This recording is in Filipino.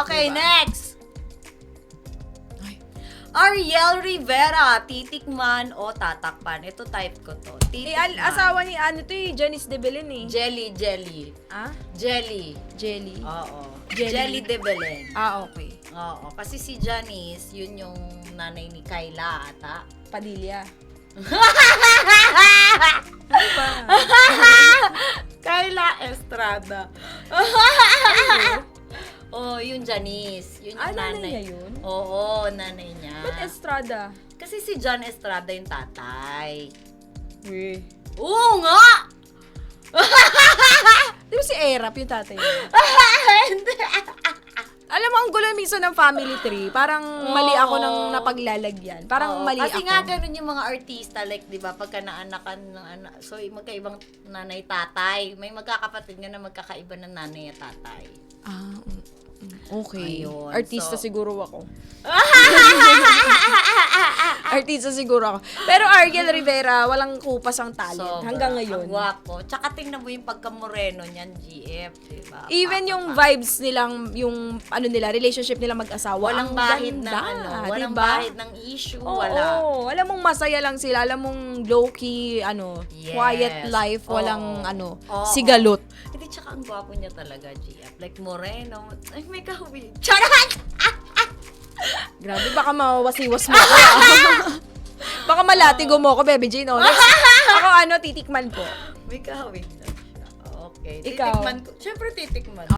Okay, Diba? next. Ariel Rivera, titikman o tatakpan? Ito type ko to. Titikman. Asawa ni Janice de Belen eh. Jelly. Ah? Jelly. Jelly. Oo. Jelly. Jelly de Belen. Okay. Oo. Kasi si Janice, yun yung nanay ni Kayla ata. Padilla. Kayla Estrada. Oh, yun Janice. Yun yung nanay niya yun? Oo, nanay niya. Ba't Estrada? Kasi si John Estrada yung tatay. Weh. Oo nga! Di ba si Erap yung tatay niya? Hindi. Alam mo, ang gulo minsan ng family tree. Parang mali ako ng napaglalagyan. Parang Oo, mali kasi ako. nga ganun yung mga artista, like, di ba, pagka naanakan ng anak, so magkaibang nanay-tatay, may magkakapatid nga na magkakaiba ng nanay at tatay. Okay. Ayun, Artista so- siguro ako. Artista siguro ako. Pero Ariel Rivera, walang kupas ang talent. Sobra. Hanggang ngayon. Ang gwapo. Tsaka tingnan mo yung pagka-moreno niyan, GF, di ba? Even yung vibes nilang, yung ano nila, relationship nila mag-asawa. Walang ang bahid ganda, ng walang diba? bahid ng issue, Oo, wala. alam mong masaya lang sila, alam mong low-key, Yes. quiet life, walang Oo. sigalot. Hindi, tsaka ang gwapo niya talaga, GF. Like, moreno. Ay, may kahawig. Charot! Grabe, baka mawasiwas mo ako. Baka malatigo mo ako, Bebe Jane. Ako titikman po. May kahawig na siya. Okay. Ikaw? Titikman ko. Siyempre, titikman.